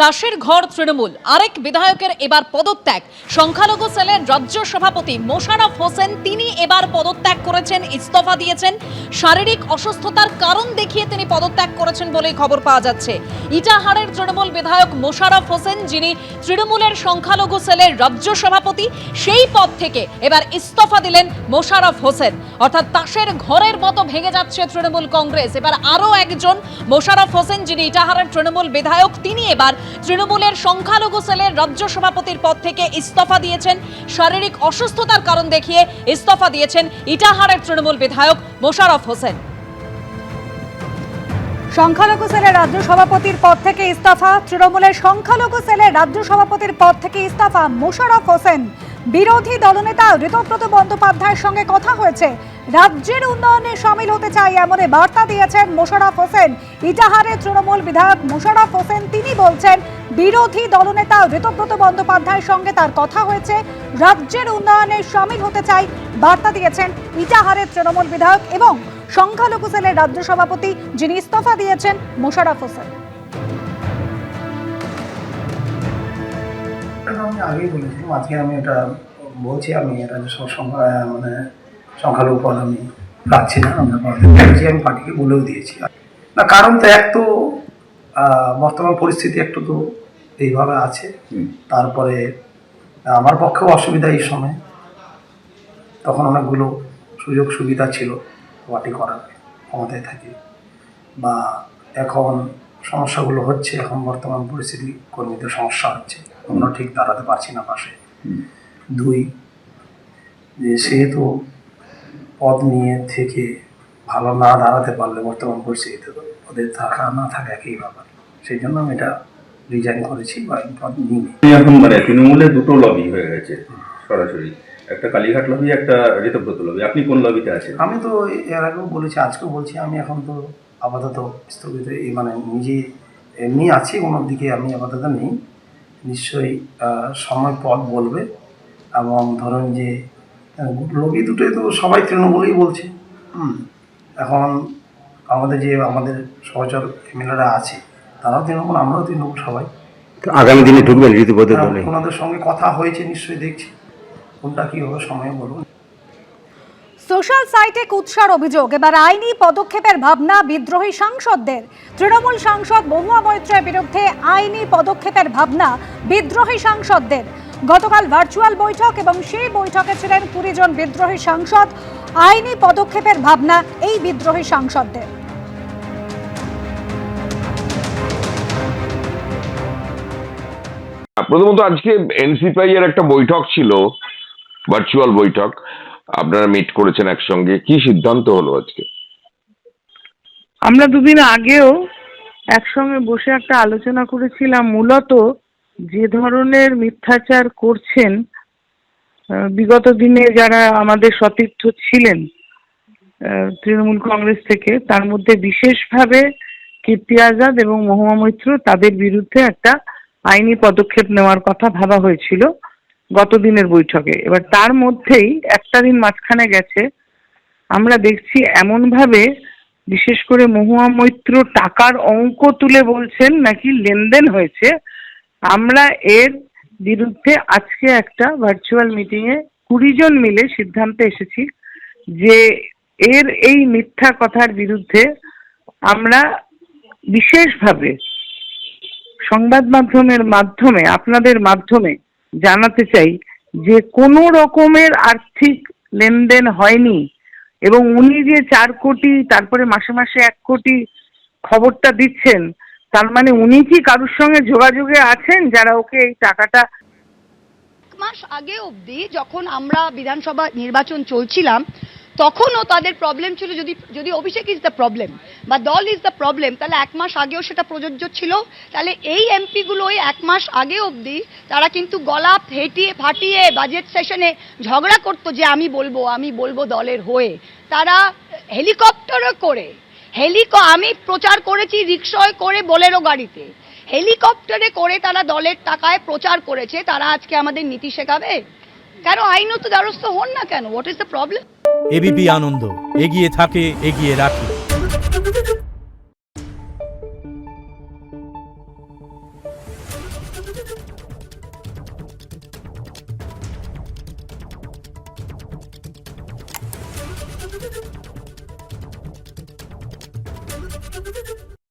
তাসের ঘর তৃণমূল, আরেক বিধায়কের এবার পদত্যাগ। সংখ্যালঘু সেলের রাজ্য সভাপতি মোশাররফ হোসেন তিনি এবার পদত্যাগ করেছেন, ইস্তফা দিয়েছেন। শারীরিক অসুস্থতার কারণ দেখিয়ে তিনি পদত্যাগ করেছেন বলেই খবর পাওয়া যাচ্ছে। ইটাহারের তৃণমূল বিধায়ক মোশাররফ হোসেন, যিনি তৃণমূলের সংখ্যালঘু সেলের রাজ্য সভাপতি, সেই পদ থেকে এবার ইস্তফা দিলেন মোশাররফ হোসেন। অর্থাৎ তাসের ঘরের মতো ভেঙে যাচ্ছে তৃণমূল কংগ্রেস। এবার আরও একজন মোশাররফ হোসেন, যিনি ইটাহারের তৃণমূল বিধায়ক, তিনি এবার তৃণমূলের সংখ্যালঘু সেলের রাজ্য সভাপতির পদ থেকে ইস্তফা দিয়েছেন। শারীরিক অসুস্থতার কারণ দেখিয়ে ইস্তফা দিয়েছেন ইটাহারের তৃণমূল বিধায়ক মোশাররফ হোসেন। সংখ্যালঘু সেলের রাজ্য সভাপতির পদ থেকে ইস্তফা, তৃণমূলের সংখ্যালঘু সেলের রাজ্য সভাপতির পদ থেকে ইস্তফা মোশাররফ হোসেন। বিরোধী দলনেতা ঋতব্রত বন্দ্যোপাধ্যায়ের সঙ্গে কথা হয়েছে, রাজ্যের উন্নয়নে সামিল হতে চাই এমন বার্তা দিয়েছেন মোশাররফ হোসেন। ইটাহারের তৃণমূল বিধায়ক মোশাররফ হোসেন তিনি বলছেন, বিরোধী দলনেতা ঋতব্রত বন্দ্যোপাধ্যায়ের সঙ্গে তার কথা হয়েছে, রাজ্যের উন্নয়নে সামিল হতে চাই বার্তা দিয়েছেন ইটাহারের তৃণমূল বিধায়ক এবং সংখ্যালঘু সেলের রাজ্য সভাপতি, যিনি ইস্তফা দিয়েছেন মোশাররফ হোসেন। আমি আগেই বলেছিলাম, আজকে আমি এটা বলছি, আমি এটা মানে সংখ্যালঘু পদ আমি রাখছি না, আমি পার্টিকে বলেও দিয়েছি না। কারণ তো এক তো বর্তমান পরিস্থিতি একটু তো এইভাবে আছে, তারপরে আমার পক্ষেও অসুবিধা এই সময়, তখন অনেকগুলো সুযোগ সুবিধা ছিল পার্টি করার, ক্ষমতায় থাকি, বা এখন সমস্যাগুলো হচ্ছে, এখন বর্তমান পরিস্থিতি কর্মীদের সমস্যা হচ্ছে, আমরা ঠিক দাঁড়াতে পারছি না পাশে। দুই, যে সেহেতু পদ নিয়ে থেকে ভালো না দাঁড়াতে পারলে বর্তমান পরিস্থিতিতে ওদের থাকা না থাকা একই ব্যাপার, সেই জন্য আমি এটা রিজাইন করেছি বা পদ নিই। এখন মানে তৃণমূলে দুটো লবি হয়ে গেছে সরাসরি, একটা কালীঘাট লবি, একটা ঋতব্রত লবি। আপনি কোন লবিতে আছেন? আমি তো এর আগেও বলেছি, আজকেও বলছি, আমি এখন তো আপাতত স্থগিত, মানে নিজে এমনি আছি, ওনার দিকে আমি আপাতত নেই। নিশ্চয়ই সময় পথ বলবে। এবং ধরুন যে লবি দুটোই তো সবাই তৃণমূলই বলছে। এখন আমাদের সহচর এমএলএরা আছে, তারাও তৃণমূল, আমরাও তৃণমূল, সবাই। আগামী দিনে ঢুকবেন রীতিপদ দলে? ওনাদের সঙ্গে কথা হয়েছে, নিশ্চয়ই দেখছি কোনটা কী হবে, সময় বলুন। সোশ্যাল সাইটে কুৎসার অভিযোগ, এবার আইনি পদক্ষেপের ভাবনা বিদ্রোহী সাংসদদের। তৃণমূল সাংসদ মহুয়া মৈত্রের বিরুদ্ধে আইনি পদক্ষেপের ভাবনা বিদ্রোহী সাংসদদের। গতকাল ভার্চুয়াল বৈঠক এবং সেই বৈঠকে ছিলেন 20 জন বিদ্রোহী সাংসদ। আইনি পদক্ষেপের ভাবনা এই বিদ্রোহী সাংসদদের। প্রথমত আজকে এনসিপিআই এর একটা বৈঠক ছিল, ভার্চুয়াল বৈঠক, আপনারা মিট করেছেন একসঙ্গে, কি সিদ্ধান্ত হলো আজকে? আমরা দুদিন আগেও একসঙ্গে বসে একটা আলোচনা করেছিলাম, মূলত যে ধরনের মিথ্যাচার করছেন বিগত দিনে যারা আমাদের সতীর্থ ছিলেন তৃণমূল কংগ্রেস থেকে, তার মধ্যে বিশেষভাবে কীর্তি আজাদ এবং মহুয়া মৈত্র, তাদের বিরুদ্ধে একটা আইনি পদক্ষেপ নেওয়ার কথা ভাবা হয়েছিল গত দিনের বৈঠকে। এবার তার মধ্যেই একটা দিন মাঝখানে গেছে, আমরা দেখছি এমনভাবে, বিশেষ করে মহুয়া মৈত্র টাকার অঙ্ক তুলে বলছেন নাকি লেনদেন হয়েছে। আমরা এর বিরুদ্ধে আজকে একটা ভার্চুয়াল মিটিংয়ে 20 জন মিলে সিদ্ধান্তে এসেছি যে এর এই মিথ্যা কথার বিরুদ্ধে আমরা বিশেষভাবে সংবাদ মাধ্যমের মাধ্যমে, আপনাদের মাধ্যমে জানাতে চাই যে কোনো রকমের আর্থিক লেনদেন হয়নি, এবং উনি যে 4 কোটি তারপরে মাসে মাসে 1 কোটি খবরটা দিচ্ছেন, তার মানে উনি কি কারোর সঙ্গে যোগাযোগে আছেন যারা ওকে এই টাকাটা। মাস আগে অবধি যখন আমরা বিধানসভা নির্বাচন চলছিলাম, তখনও তাদের প্রবলেম ছিল, যদি অভিষেক ইজ দ্য প্রবলেম বা দল ইজ দ্য প্রবলেম, তাহলে 1 মাস আগেও সেটা প্রযোজ্য ছিল। তাহলে এই এমপিগুলো ওই 1 মাস আগে অবধি তারা কিন্তু গলা ফাটিয়ে বাজেট সেশনে ঝগড়া করতো যে আমি বলবো দলের হয়ে। তারা হেলিকপ্টারও করে, আমি প্রচার করেছি রিক্সায় করে, বোলেরো গাড়িতে, হেলিকপ্টারে করে তারা দলের টাকায় প্রচার করেছে। তারা আজকে আমাদের নীতি শেখাবে? কেন আইনত দ্বারস্থ হন না কেন? What is the problem? ABP Ananda, এগিয়ে থাকে, এগিয়ে রাখে। রিপোর্ট।